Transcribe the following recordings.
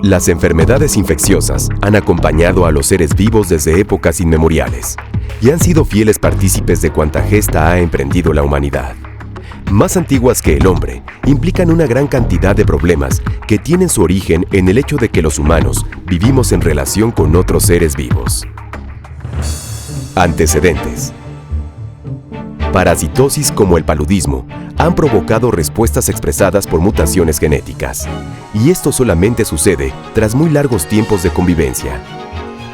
Las enfermedades infecciosas han acompañado a los seres vivos desde épocas inmemoriales y han sido fieles partícipes de cuanta gesta ha emprendido la humanidad. Más antiguas que el hombre, implican una gran cantidad de problemas que tienen su origen en el hecho de que los humanos vivimos en relación con otros seres vivos. Antecedentes. Parasitosis como el paludismo han provocado respuestas expresadas por mutaciones genéticas, y esto solamente sucede tras muy largos tiempos de convivencia.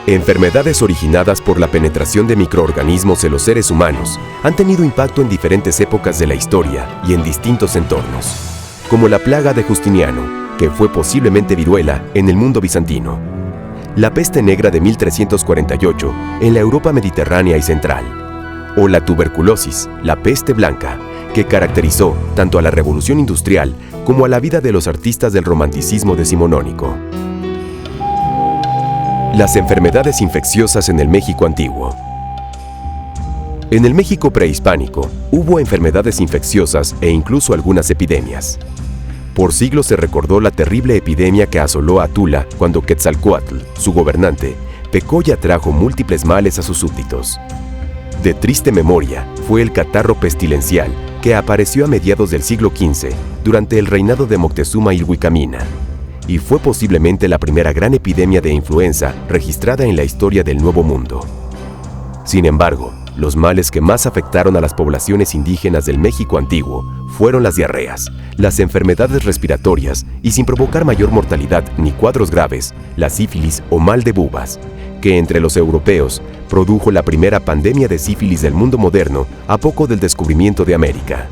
Enfermedades originadas por la penetración de microorganismos en los seres humanos han tenido impacto en diferentes épocas de la historia y en distintos entornos, como la plaga de Justiniano, que fue posiblemente viruela en el mundo bizantino, la peste negra de 1348 en la Europa mediterránea y central, o la tuberculosis, la peste blanca, que caracterizó tanto a la Revolución Industrial como a la vida de los artistas del romanticismo decimonónico. Las enfermedades infecciosas en el México antiguo. En el México prehispánico hubo enfermedades infecciosas e incluso algunas epidemias. Por siglos se recordó la terrible epidemia que asoló a Tula cuando Quetzalcóatl, su gobernante, pecó y atrajo múltiples males a sus súbditos. De triste memoria fue el catarro pestilencial que apareció a mediados del siglo XV durante el reinado de Moctezuma Ilhuicamina, y fue posiblemente la primera gran epidemia de influenza registrada en la historia del Nuevo Mundo. Sin embargo, los males que más afectaron a las poblaciones indígenas del México antiguo fueron las diarreas, las enfermedades respiratorias y, sin provocar mayor mortalidad ni cuadros graves, la sífilis o mal de bubas, que entre los europeos produjo la primera pandemia de sífilis del mundo moderno a poco del descubrimiento de América.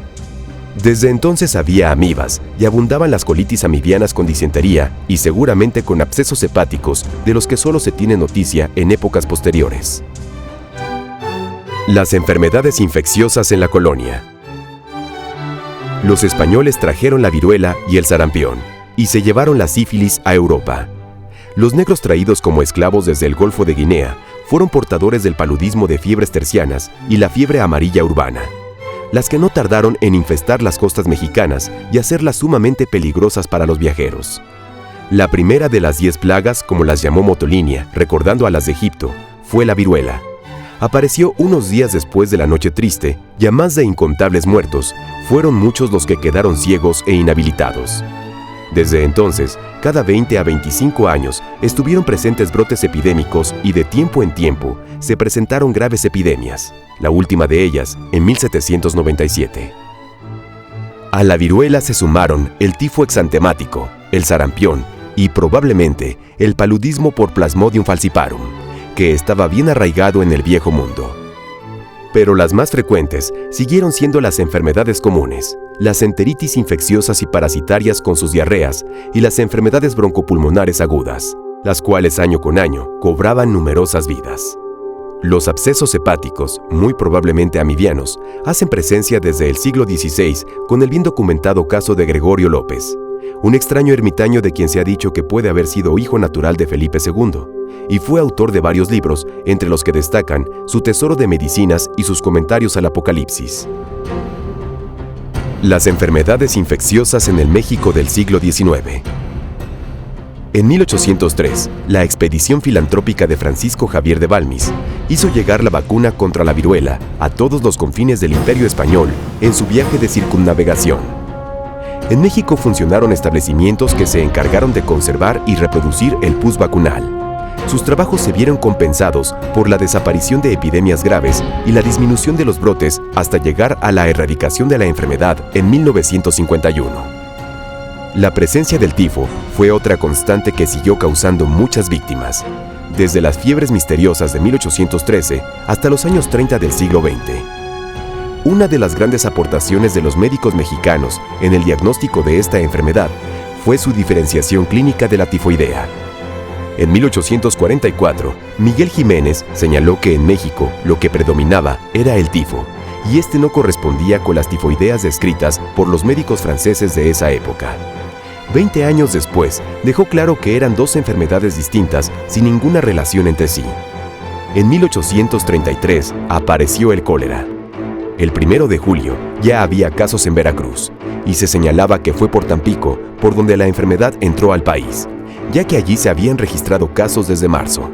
Desde entonces había amibas y abundaban las colitis amibianas con disentería y seguramente con abscesos hepáticos de los que solo se tiene noticia en épocas posteriores. Las enfermedades infecciosas en la colonia. Los españoles trajeron la viruela y el sarampión y se llevaron la sífilis a Europa. Los negros traídos como esclavos desde el Golfo de Guinea fueron portadores del paludismo de fiebres tercianas y la fiebre amarilla urbana, las que no tardaron en infestar las costas mexicanas y hacerlas sumamente peligrosas para los viajeros. La primera de las 10 plagas, como las llamó Motolinia, recordando a las de Egipto, fue la viruela. Apareció unos días después de la Noche Triste y a más de incontables muertos, fueron muchos los que quedaron ciegos e inhabilitados. Desde entonces, cada 20 a 25 años estuvieron presentes brotes epidémicos y de tiempo en tiempo se presentaron graves epidemias, la última de ellas en 1797. A la viruela se sumaron el tifo exantemático, el sarampión y probablemente el paludismo por Plasmodium falciparum, que estaba bien arraigado en el Viejo Mundo. Pero las más frecuentes siguieron siendo las enfermedades comunes, las enteritis infecciosas y parasitarias con sus diarreas y las enfermedades broncopulmonares agudas, las cuales año con año cobraban numerosas vidas. Los abscesos hepáticos, muy probablemente amibianos, hacen presencia desde el siglo XVI con el bien documentado caso de Gregorio López, un extraño ermitaño de quien se ha dicho que puede haber sido hijo natural de Felipe II, y fue autor de varios libros, entre los que destacan su Tesoro de Medicinas y sus comentarios al Apocalipsis. Las enfermedades infecciosas en el México del siglo XIX. En 1803, la expedición filantrópica de Francisco Javier de Balmis hizo llegar la vacuna contra la viruela a todos los confines del Imperio Español en su viaje de circunnavegación. En México funcionaron establecimientos que se encargaron de conservar y reproducir el pus vacunal. Sus trabajos se vieron compensados por la desaparición de epidemias graves y la disminución de los brotes hasta llegar a la erradicación de la enfermedad en 1951. La presencia del tifo fue otra constante que siguió causando muchas víctimas, desde las fiebres misteriosas de 1813 hasta los años 30 del siglo XX. Una de las grandes aportaciones de los médicos mexicanos en el diagnóstico de esta enfermedad fue su diferenciación clínica de la tifoidea. En 1844, Miguel Jiménez señaló que en México lo que predominaba era el tifo, y este no correspondía con las tifoideas descritas por los médicos franceses de esa época. 20 años después, dejó claro que eran dos enfermedades distintas sin ninguna relación entre sí. En 1833 apareció el cólera. El 1 de julio ya había casos en Veracruz, y se señalaba que fue por Tampico por donde la enfermedad entró al país, ya que allí se habían registrado casos desde marzo.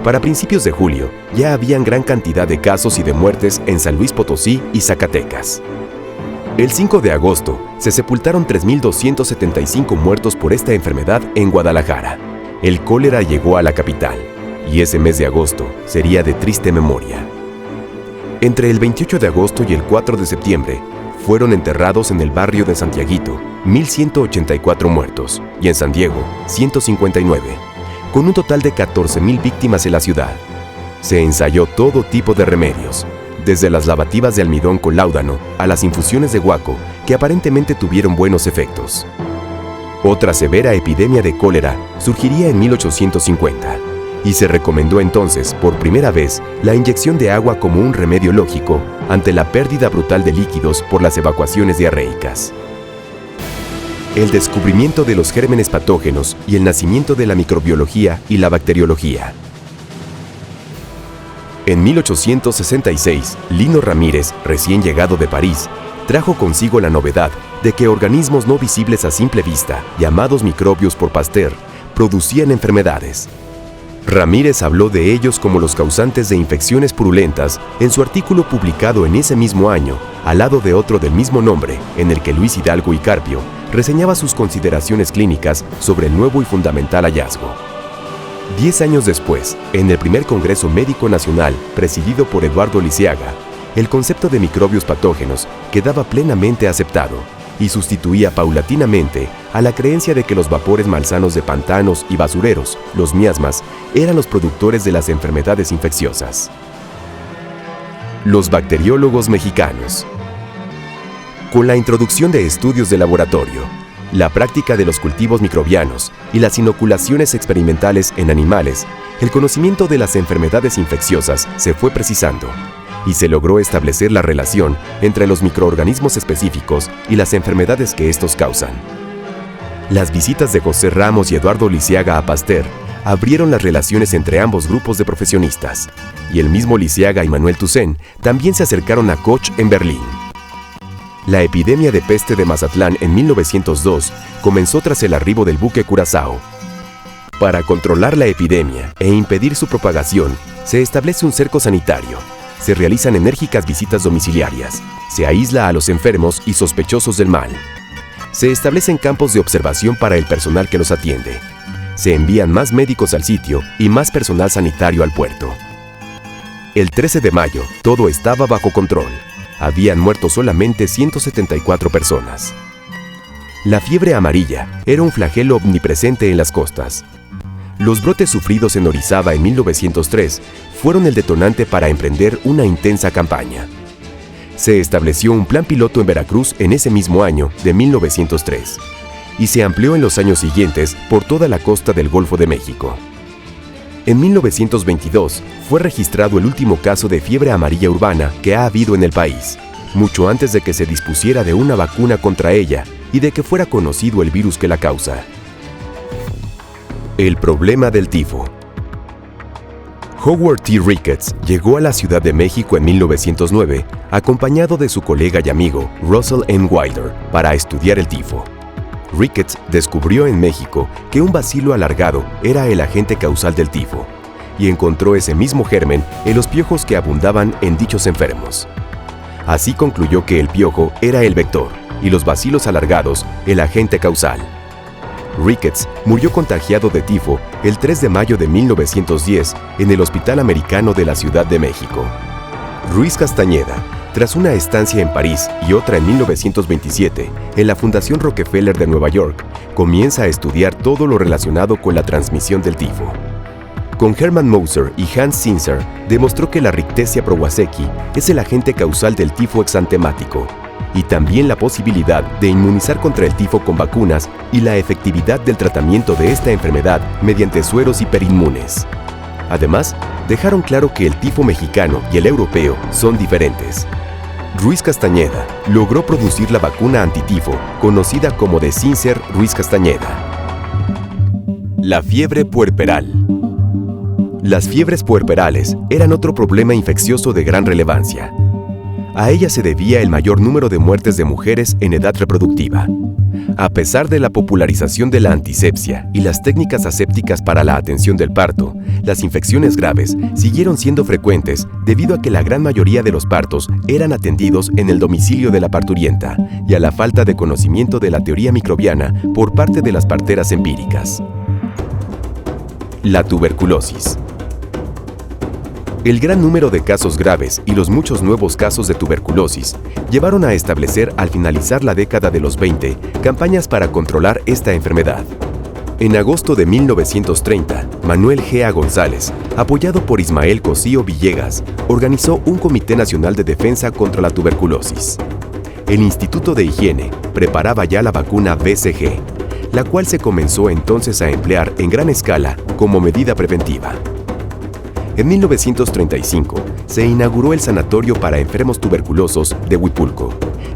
Para principios de julio, ya habían gran cantidad de casos y de muertes en San Luis Potosí y Zacatecas. El 5 de agosto, se sepultaron 3.275 muertos por esta enfermedad en Guadalajara. El cólera llegó a la capital, y ese mes de agosto sería de triste memoria. Entre el 28 de agosto y el 4 de septiembre, fueron enterrados en el barrio de Santiaguito 1.184 muertos y en San Diego 159, con un total de 14.000 víctimas en la ciudad. Se ensayó todo tipo de remedios, desde las lavativas de almidón con láudano a las infusiones de guaco, que aparentemente tuvieron buenos efectos. Otra severa epidemia de cólera surgiría en 1850, y se recomendó entonces, por primera vez, la inyección de agua como un remedio lógico ante la pérdida brutal de líquidos por las evacuaciones diarreicas. El descubrimiento de los gérmenes patógenos y el nacimiento de la microbiología y la bacteriología. En 1866, Lino Ramírez, recién llegado de París, trajo consigo la novedad de que organismos no visibles a simple vista, llamados microbios por Pasteur, producían enfermedades. Ramírez habló de ellos como los causantes de infecciones purulentas en su artículo publicado en ese mismo año, al lado de otro del mismo nombre, en el que Luis Hidalgo y Carpio reseñaba sus consideraciones clínicas sobre el nuevo y fundamental hallazgo. 10 años después, en el primer Congreso Médico Nacional, presidido por Eduardo Lisiaga, el concepto de microbios patógenos quedaba plenamente aceptado y sustituía paulatinamente a la creencia de que los vapores malsanos de pantanos y basureros, los miasmas, eran los productores de las enfermedades infecciosas. Los bacteriólogos mexicanos. Con la introducción de estudios de laboratorio, la práctica de los cultivos microbianos y las inoculaciones experimentales en animales, el conocimiento de las enfermedades infecciosas se fue precisando, y se logró establecer la relación entre los microorganismos específicos y las enfermedades que estos causan. Las visitas de José Ramos y Eduardo Lisiaga a Pasteur abrieron las relaciones entre ambos grupos de profesionistas, y el mismo Lisiaga y Manuel Toussaint también se acercaron a Koch en Berlín. La epidemia de peste de Mazatlán en 1902 comenzó tras el arribo del buque Curazao. Para controlar la epidemia e impedir su propagación, se establece un cerco sanitario. Se realizan enérgicas visitas domiciliarias, se aísla a los enfermos y sospechosos del mal. Se establecen campos de observación para el personal que los atiende. Se envían más médicos al sitio y más personal sanitario al puerto. El 13 de mayo, todo estaba bajo control. Habían muerto solamente 174 personas. La fiebre amarilla era un flagelo omnipresente en las costas. Los brotes sufridos en Orizaba en 1903 fueron el detonante para emprender una intensa campaña. Se estableció un plan piloto en Veracruz en ese mismo año de 1903 y se amplió en los años siguientes por toda la costa del Golfo de México. En 1922 fue registrado el último caso de fiebre amarilla urbana que ha habido en el país, mucho antes de que se dispusiera de una vacuna contra ella y de que fuera conocido el virus que la causa. El problema del tifo. Howard T. Ricketts llegó a la Ciudad de México en 1909, acompañado de su colega y amigo Russell M. Wilder, para estudiar el tifo. Ricketts descubrió en México que un bacilo alargado era el agente causal del tifo, y encontró ese mismo germen en los piojos que abundaban en dichos enfermos. Así concluyó que el piojo era el vector, y los bacilos alargados el agente causal. Ricketts murió contagiado de tifo el 3 de mayo de 1910 en el Hospital Americano de la Ciudad de México. Ruiz Castañeda, tras una estancia en París y otra en 1927 en la Fundación Rockefeller de Nueva York, comienza a estudiar todo lo relacionado con la transmisión del tifo. Con Hermann Moser y Hans Zinser demostró que la Rickettsia prowazekii es el agente causal del tifo exantemático, y también la posibilidad de inmunizar contra el tifo con vacunas y la efectividad del tratamiento de esta enfermedad mediante sueros hiperinmunes. Además, dejaron claro que el tifo mexicano y el europeo son diferentes. Ruiz Castañeda logró producir la vacuna antitifo, conocida como de Cincer Ruiz Castañeda. La fiebre puerperal. Las fiebres puerperales eran otro problema infeccioso de gran relevancia. A ella se debía el mayor número de muertes de mujeres en edad reproductiva. A pesar de la popularización de la antisepsia y las técnicas asépticas para la atención del parto, las infecciones graves siguieron siendo frecuentes debido a que la gran mayoría de los partos eran atendidos en el domicilio de la parturienta y a la falta de conocimiento de la teoría microbiana por parte de las parteras empíricas. La tuberculosis. El gran número de casos graves y los muchos nuevos casos de tuberculosis llevaron a establecer al finalizar la década de los 20 campañas para controlar esta enfermedad. En agosto de 1930, Manuel G. A. González, apoyado por Ismael Cosío Villegas, organizó un Comité Nacional de Defensa contra la Tuberculosis. El Instituto de Higiene preparaba ya la vacuna BCG, la cual se comenzó entonces a emplear en gran escala como medida preventiva. En 1935 se inauguró el Sanatorio para Enfermos Tuberculosos de Huipulco,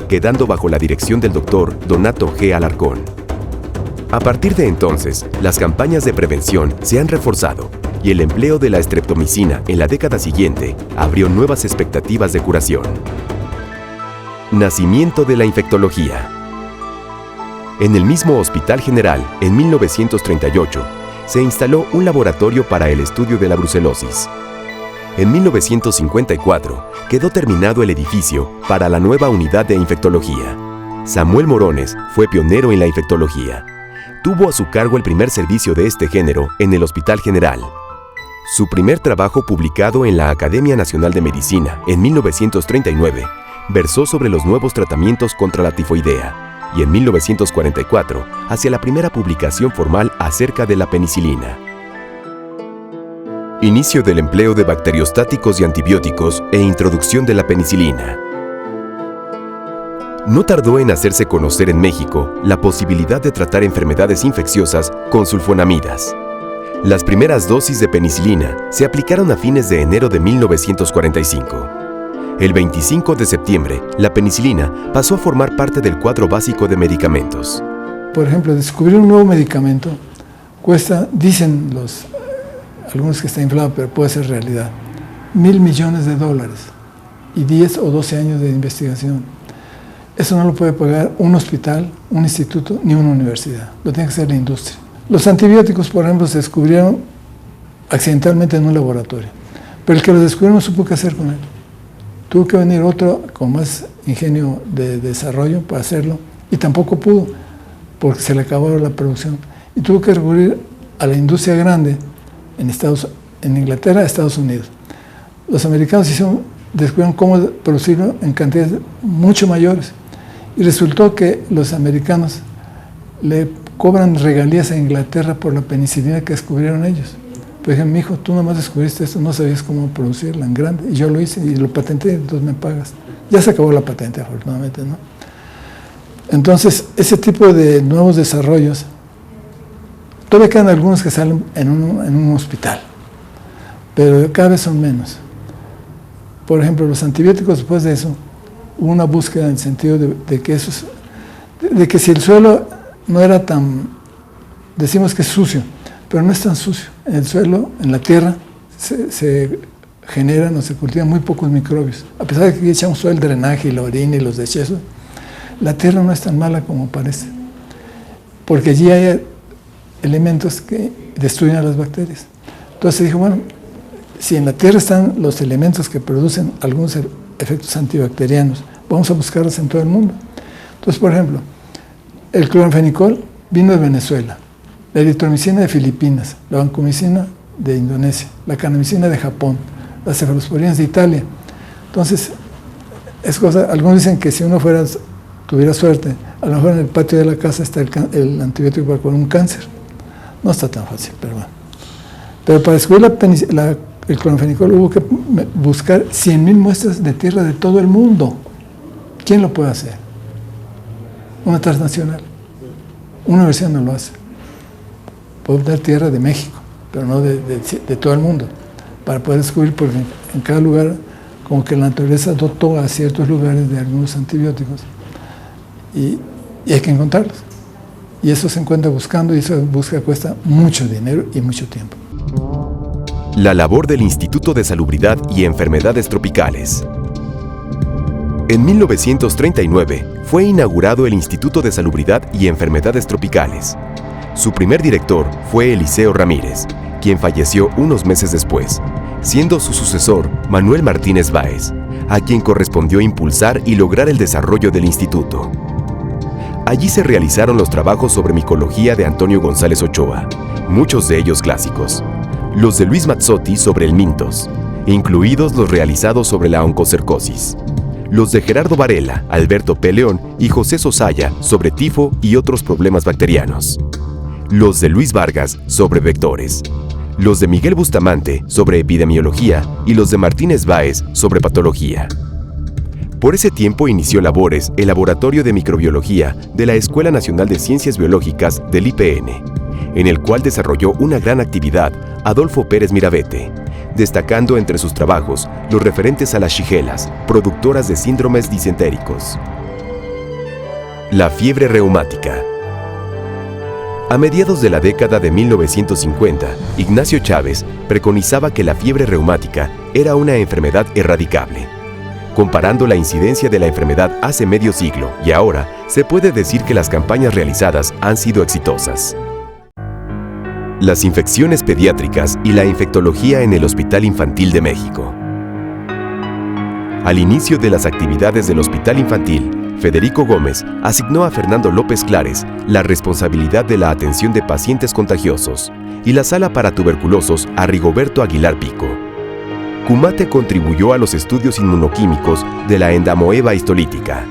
quedando bajo la dirección del doctor Donato G. Alarcón. A partir de entonces, las campañas de prevención se han reforzado y el empleo de la streptomicina en la década siguiente abrió nuevas expectativas de curación. Nacimiento de la infectología. En el mismo Hospital General, en 1938, se instaló un laboratorio para el estudio de la brucelosis. En 1954 quedó terminado el edificio para la nueva unidad de infectología. Samuel Morones fue pionero en la infectología. Tuvo a su cargo el primer servicio de este género en el Hospital General. Su primer trabajo publicado en la Academia Nacional de Medicina en 1939 versó sobre los nuevos tratamientos contra la tifoidea, y en 1944 hacia la primera publicación formal acerca de la penicilina. Inicio del empleo de bacteriostáticos y antibióticos e introducción de la penicilina. No tardó en hacerse conocer en México la posibilidad de tratar enfermedades infecciosas con sulfonamidas. Las primeras dosis de penicilina se aplicaron a fines de enero de 1945. El 25 de septiembre, la penicilina pasó a formar parte del cuadro básico de medicamentos. Por ejemplo, descubrir un nuevo medicamento cuesta, dicen algunos que está inflado, pero puede ser realidad, $1,000 millones y 10 o 12 años de investigación. Eso no lo puede pagar un hospital, un instituto, ni una universidad. Lo tiene que hacer la industria. Los antibióticos, por ejemplo, se descubrieron accidentalmente en un laboratorio, pero el que los descubrió no supo qué hacer con él. Tuvo que venir otro con más ingenio de desarrollo para hacerlo y tampoco pudo porque se le acabó la producción. Y tuvo que recurrir a la industria grande en Inglaterra, Estados Unidos. Los americanos descubrieron cómo producirlo en cantidades mucho mayores y resultó que los americanos le cobran regalías a Inglaterra por la penicilina que descubrieron ellos. Pero dije, mijo, tú nomás descubriste esto, no sabías cómo producirla en grande. Y yo lo hice y lo patenté, entonces me pagas. Ya se acabó la patente, afortunadamente, ¿no? Entonces, ese tipo de nuevos desarrollos, todavía quedan algunos que salen en un hospital, pero cada vez son menos. Por ejemplo, los antibióticos, después de eso, hubo una búsqueda en el sentido de que si el suelo no era tan, decimos que es sucio, pero no es tan sucio. En el suelo, en la tierra, se generan o se cultivan muy pocos microbios. A pesar de que echamos todo el drenaje y la orina y los desechos, la tierra no es tan mala como parece, porque allí hay elementos que destruyen a las bacterias. Entonces se dijo, bueno, si en la tierra están los elementos que producen algunos efectos antibacterianos, vamos a buscarlos en todo el mundo. Entonces, por ejemplo, el cloranfenicol vino de Venezuela, la eritromicina de Filipinas, la vancomicina de Indonesia, la kanamicina de Japón, las cefalosporinas de Italia. Entonces, algunos dicen que si uno tuviera suerte, a lo mejor en el patio de la casa está el antibiótico para curar un cáncer. No está tan fácil, pero bueno. Pero para descubrir el cloranfenicol hubo que buscar 100,000 muestras de tierra de todo el mundo. ¿Quién lo puede hacer? Una transnacional. Una universidad no lo hace. Puede dar tierra de México, pero no de todo el mundo, para poder descubrir, porque en cada lugar, como que la naturaleza dotó a ciertos lugares de algunos antibióticos, y hay que encontrarlos. Y eso se encuentra buscando, y esa búsqueda cuesta mucho dinero y mucho tiempo. La labor del Instituto de Salubridad y Enfermedades Tropicales. En 1939 fue inaugurado el Instituto de Salubridad y Enfermedades Tropicales. Su primer director fue Eliseo Ramírez, quien falleció unos meses después, siendo su sucesor Manuel Martínez Báez, a quien correspondió impulsar y lograr el desarrollo del instituto. Allí se realizaron los trabajos sobre micología de Antonio González Ochoa, muchos de ellos clásicos, los de Luis Mazzotti sobre el mintos, incluidos los realizados sobre la oncocercosis, los de Gerardo Varela, Alberto P. León y José Sosaya sobre tifo y otros problemas bacterianos, los de Luis Vargas sobre vectores, los de Miguel Bustamante sobre epidemiología y los de Martínez Báez sobre patología. Por ese tiempo inició labores el Laboratorio de Microbiología de la Escuela Nacional de Ciencias Biológicas del IPN, en el cual desarrolló una gran actividad Adolfo Pérez Mirabete, destacando entre sus trabajos los referentes a las shigelas, productoras de síndromes disentéricos. La fiebre reumática. A mediados de la década de 1950, Ignacio Chávez preconizaba que la fiebre reumática era una enfermedad erradicable. Comparando la incidencia de la enfermedad hace medio siglo y ahora, se puede decir que las campañas realizadas han sido exitosas. Las infecciones pediátricas y la infectología en el Hospital Infantil de México. Al inicio de las actividades del Hospital Infantil, Federico Gómez asignó a Fernando López Clares la responsabilidad de la atención de pacientes contagiosos y la sala para tuberculosos a Rigoberto Aguilar Pico. Cumate contribuyó a los estudios inmunoquímicos de la endamoeba histolítica.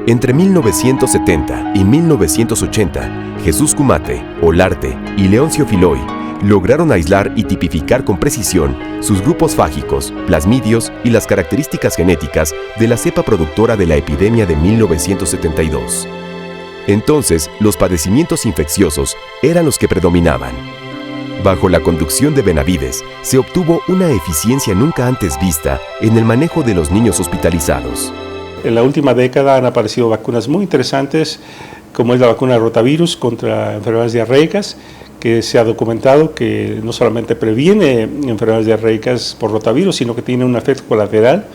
Entre 1970 y 1980, Jesús Cumate, Olarte y Leoncio Filoy lograron aislar y tipificar con precisión sus grupos fágicos, plasmidios y las características genéticas de la cepa productora de la epidemia de 1972. Entonces, los padecimientos infecciosos eran los que predominaban. Bajo la conducción de Benavides, se obtuvo una eficiencia nunca antes vista en el manejo de los niños hospitalizados. En la última década han aparecido vacunas muy interesantes, como es la vacuna de rotavirus contra enfermedades diarreicas, que se ha documentado que no solamente previene enfermedades diarreicas por rotavirus, sino que tiene un efecto colateral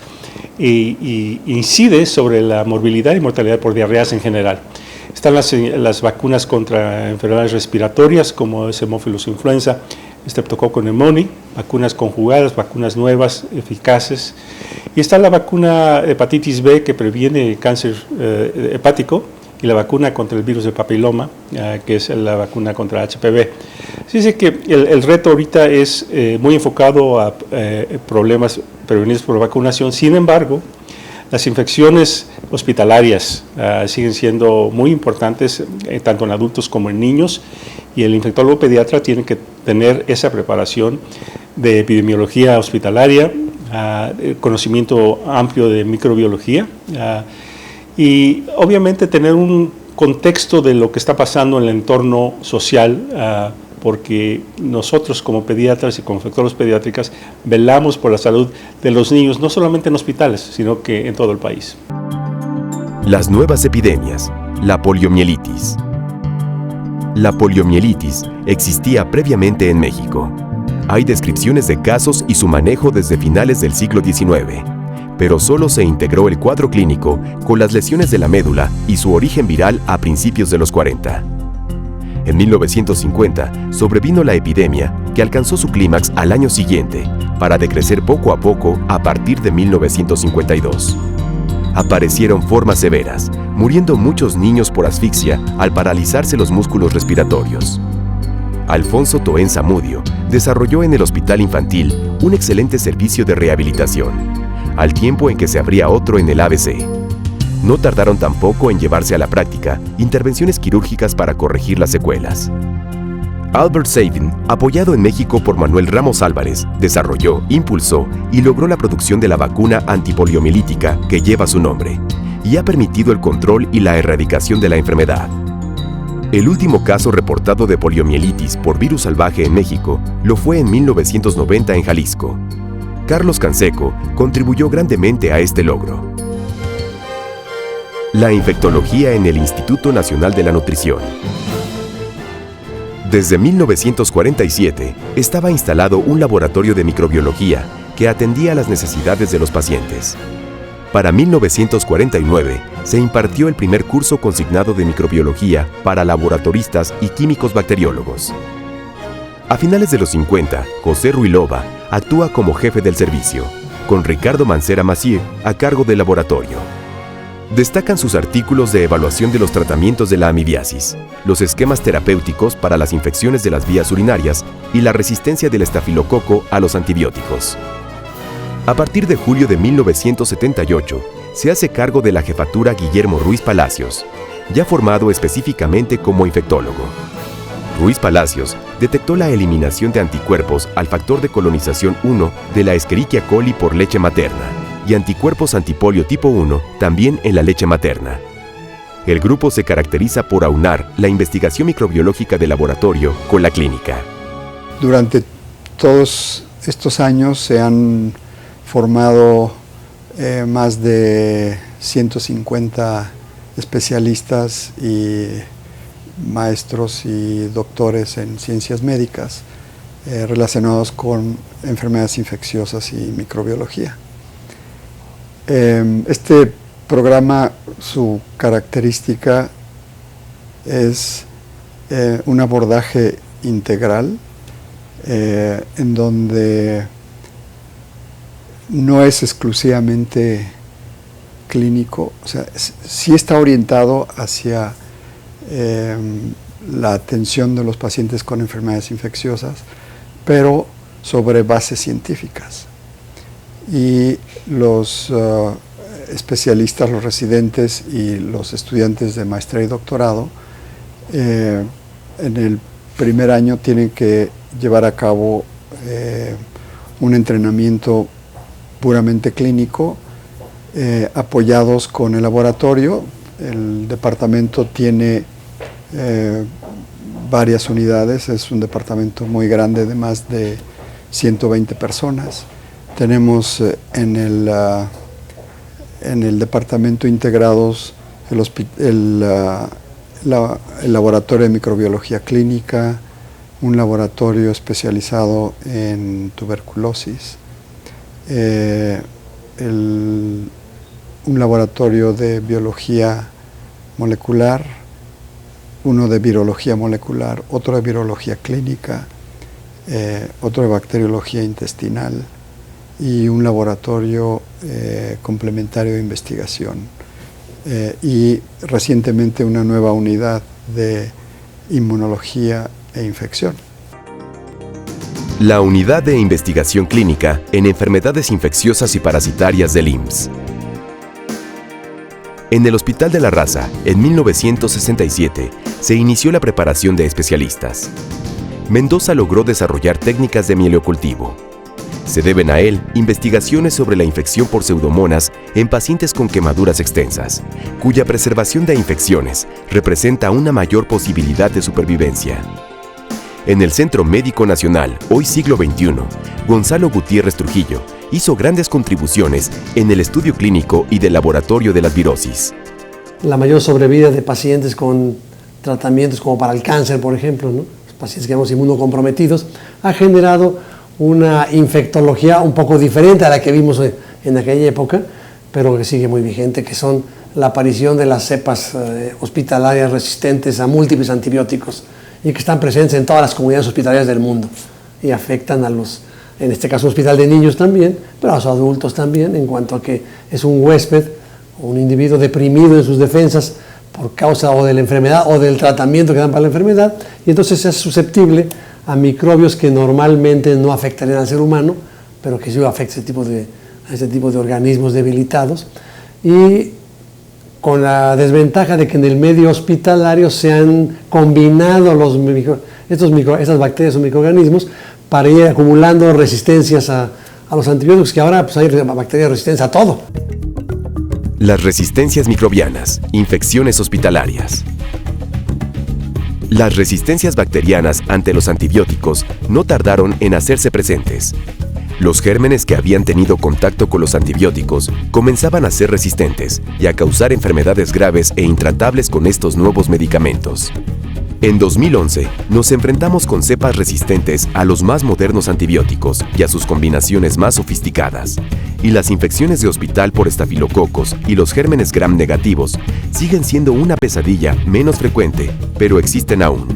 e incide sobre la morbilidad y mortalidad por diarreas en general. Están las vacunas contra enfermedades respiratorias, como es Haemophilus influenza, Streptococcus pneumoniae, vacunas conjugadas, vacunas nuevas, eficaces. Y está la vacuna hepatitis B, que previene cáncer hepático, y la vacuna contra el virus del papiloma, que es la vacuna contra HPV. Así es que el reto ahorita es muy enfocado a problemas prevenidos por vacunación. Sin embargo, las infecciones hospitalarias siguen siendo muy importantes, tanto en adultos como en niños, y el infectólogo pediatra tiene que tener esa preparación de epidemiología hospitalaria, conocimiento amplio de microbiología, y obviamente tener un contexto de lo que está pasando en el entorno social, porque nosotros como pediatras y como infectólogos pediátricas velamos por la salud de los niños, no solamente en hospitales, sino que en todo el país. Las nuevas epidemias, la poliomielitis. La poliomielitis existía previamente en México. Hay descripciones de casos y su manejo desde finales del siglo XIX, pero solo se integró el cuadro clínico con las lesiones de la médula y su origen viral a principios de los 40. En 1950 sobrevino la epidemia, que alcanzó su clímax al año siguiente, para decrecer poco a poco a partir de 1952. Aparecieron formas severas, muriendo muchos niños por asfixia al paralizarse los músculos respiratorios. Alfonso Toén Zamudio desarrolló en el Hospital Infantil un excelente servicio de rehabilitación, al tiempo en que se abría otro en el ABC. No tardaron tampoco en llevarse a la práctica intervenciones quirúrgicas para corregir las secuelas. Albert Sabin, apoyado en México por Manuel Ramos Álvarez, desarrolló, impulsó y logró la producción de la vacuna antipoliomielítica que lleva su nombre, y ha permitido el control y la erradicación de la enfermedad. El último caso reportado de poliomielitis por virus salvaje en México lo fue en 1990 en Jalisco. Carlos Canseco contribuyó grandemente a este logro. La infectología en el Instituto Nacional de la Nutrición. Desde 1947 estaba instalado un laboratorio de microbiología que atendía a las necesidades de los pacientes. Para 1949 se impartió el primer curso consignado de microbiología para laboratoristas y químicos bacteriólogos. A finales de los 50, José Ruilova actúa como jefe del servicio, con Ricardo Mancera Macier a cargo del laboratorio. Destacan sus artículos de evaluación de los tratamientos de la amibiasis, los esquemas terapéuticos para las infecciones de las vías urinarias y la resistencia del estafilococo a los antibióticos. A partir de julio de 1978, se hace cargo de la jefatura Guillermo Ruiz Palacios, ya formado específicamente como infectólogo. Ruiz Palacios detectó la eliminación de anticuerpos al factor de colonización 1 de la Escherichia coli por leche materna y anticuerpos antipolio tipo 1 también en la leche materna. El grupo se caracteriza por aunar la investigación microbiológica de laboratorio con la clínica. Durante todos estos años se han formado más de 150 especialistas y maestros y doctores en ciencias médicas relacionados con enfermedades infecciosas y microbiología. Este programa, su característica es un abordaje integral en donde no es exclusivamente clínico, o sea, sí está orientado hacia la atención de los pacientes con enfermedades infecciosas, pero sobre bases científicas. Y los especialistas, los residentes y los estudiantes de maestría y doctorado en el primer año tienen que llevar a cabo un entrenamiento puramente clínico, apoyados con el laboratorio. El departamento tiene varias unidades, es un departamento muy grande de más de 120 personas. Tenemos en el departamento integrados el laboratorio de microbiología clínica, un laboratorio especializado en tuberculosis, un laboratorio de biología molecular, uno de virología molecular, otro de virología clínica, otro de bacteriología intestinal y un laboratorio complementario de investigación. Y recientemente una nueva unidad de inmunología e infección. La Unidad de Investigación Clínica en Enfermedades Infecciosas y Parasitarias del IMSS. En el Hospital de la Raza, en 1967, se inició la preparación de especialistas. Mendoza logró desarrollar técnicas de mielocultivo. Se deben a él investigaciones sobre la infección por pseudomonas en pacientes con quemaduras extensas, cuya preservación de infecciones representa una mayor posibilidad de supervivencia. En el Centro Médico Nacional, hoy siglo XXI, Gonzalo Gutiérrez Trujillo hizo grandes contribuciones en el estudio clínico y del laboratorio de las virosis. La mayor sobrevida de pacientes con tratamientos como para el cáncer, por ejemplo, ¿no? Los pacientes que hemos inmunocomprometidos, ha generado una infectología un poco diferente a la que vimos en aquella época, pero que sigue muy vigente, que son la aparición de las cepas hospitalarias resistentes a múltiples antibióticos y que están presentes en todas las comunidades hospitalarias del mundo y afectan a los, en este caso, hospital de niños también, pero a los adultos también, en cuanto a que es un huésped o un individuo deprimido en sus defensas por causa o de la enfermedad o del tratamiento que dan para la enfermedad, y entonces es susceptible a microbios que normalmente no afectarían al ser humano, pero que sí afectan a este tipo de organismos debilitados, y con la desventaja de que en el medio hospitalario se han combinado estas bacterias o microorganismos para ir acumulando resistencias a los antibióticos, que ahora pues, hay bacterias resistentes a todo. Las resistencias microbianas, infecciones hospitalarias. Las resistencias bacterianas ante los antibióticos no tardaron en hacerse presentes. Los gérmenes que habían tenido contacto con los antibióticos comenzaban a ser resistentes y a causar enfermedades graves e intratables con estos nuevos medicamentos. En 2011, nos enfrentamos con cepas resistentes a los más modernos antibióticos y a sus combinaciones más sofisticadas. Y las infecciones de hospital por estafilococos y los gérmenes gram negativos siguen siendo una pesadilla menos frecuente, pero existen aún.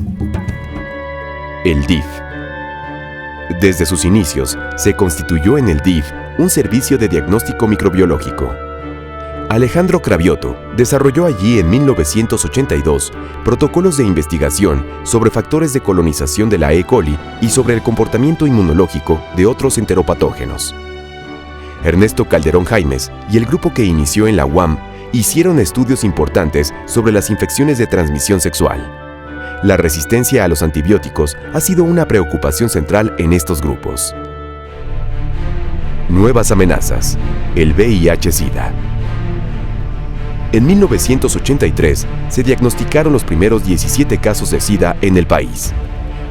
El DIF. Desde sus inicios, se constituyó en el DIF un servicio de diagnóstico microbiológico. Alejandro Cravioto desarrolló allí en 1982 protocolos de investigación sobre factores de colonización de la E. coli y sobre el comportamiento inmunológico de otros enteropatógenos. Ernesto Calderón Jaimes y el grupo que inició en la UAM hicieron estudios importantes sobre las infecciones de transmisión sexual. La resistencia a los antibióticos ha sido una preocupación central en estos grupos. Nuevas amenazas. El VIH-Sida. En 1983 se diagnosticaron los primeros 17 casos de SIDA en el país.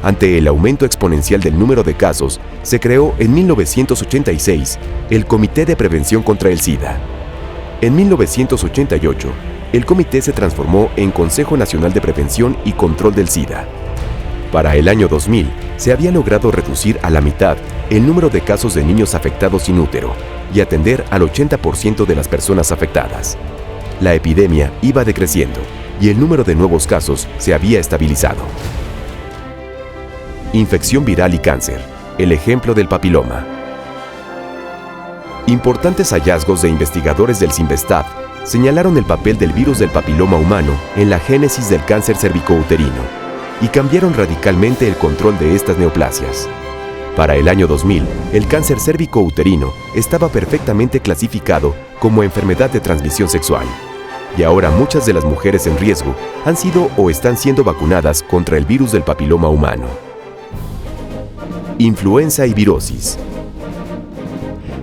Ante el aumento exponencial del número de casos, se creó en 1986 el Comité de Prevención contra el SIDA. En 1988, el comité se transformó en Consejo Nacional de Prevención y Control del SIDA. Para el año 2000, se había logrado reducir a la mitad el número de casos de niños afectados sin útero y atender al 80% de las personas afectadas. La epidemia iba decreciendo y el número de nuevos casos se había estabilizado. Infección viral y cáncer. El ejemplo del papiloma. Importantes hallazgos de investigadores del CIMVESTAB señalaron el papel del virus del papiloma humano en la génesis del cáncer cervicouterino y cambiaron radicalmente el control de estas neoplasias. Para el año 2000, el cáncer cervicouterino estaba perfectamente clasificado como enfermedad de transmisión sexual. Y ahora muchas de las mujeres en riesgo han sido o están siendo vacunadas contra el virus del papiloma humano. Influenza y virosis.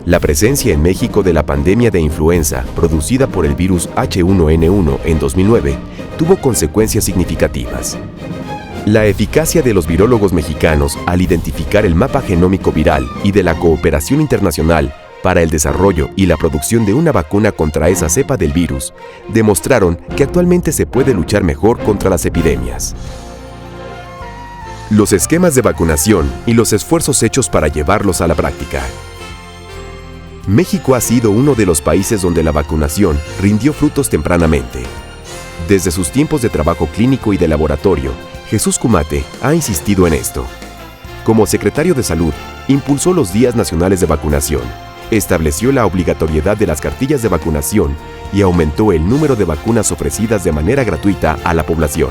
La presencia en México de la pandemia de influenza producida por el virus H1N1 en 2009 tuvo consecuencias significativas. La eficacia de los virólogos mexicanos al identificar el mapa genómico viral y de la cooperación internacional para el desarrollo y la producción de una vacuna contra esa cepa del virus demostraron que actualmente se puede luchar mejor contra las epidemias. Los esquemas de vacunación y los esfuerzos hechos para llevarlos a la práctica. México ha sido uno de los países donde la vacunación rindió frutos tempranamente. Desde sus tiempos de trabajo clínico y de laboratorio, Jesús Kumate ha insistido en esto. Como secretario de Salud, impulsó los días nacionales de vacunación, estableció la obligatoriedad de las cartillas de vacunación y aumentó el número de vacunas ofrecidas de manera gratuita a la población.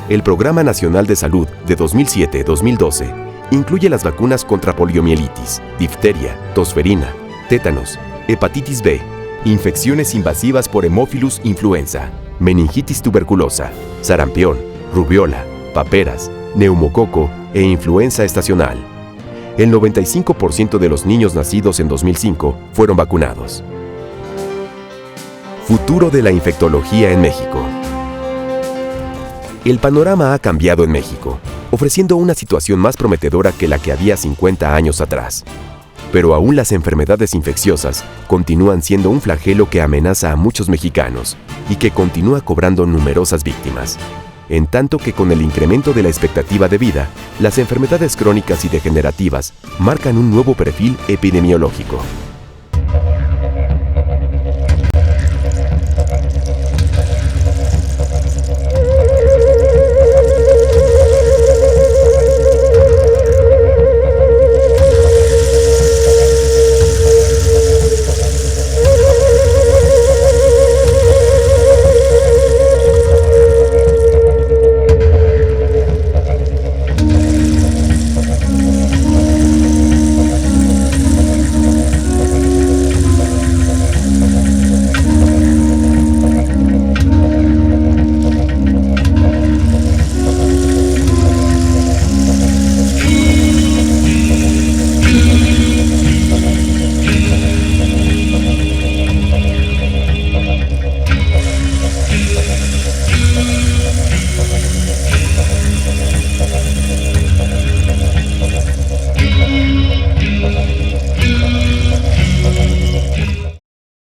El Programa Nacional de Salud de 2007-2012 incluye las vacunas contra poliomielitis, difteria, tosferina, tétanos, hepatitis B, infecciones invasivas por Haemophilus influenza, meningitis tuberculosa, sarampión, rubiola, paperas, neumococo e influenza estacional. El 95% de los niños nacidos en 2005 fueron vacunados. Futuro de la infectología en México. El panorama ha cambiado en México, ofreciendo una situación más prometedora que la que había 50 años atrás. Pero aún las enfermedades infecciosas continúan siendo un flagelo que amenaza a muchos mexicanos y que continúa cobrando numerosas víctimas. En tanto que con el incremento de la expectativa de vida, las enfermedades crónicas y degenerativas marcan un nuevo perfil epidemiológico.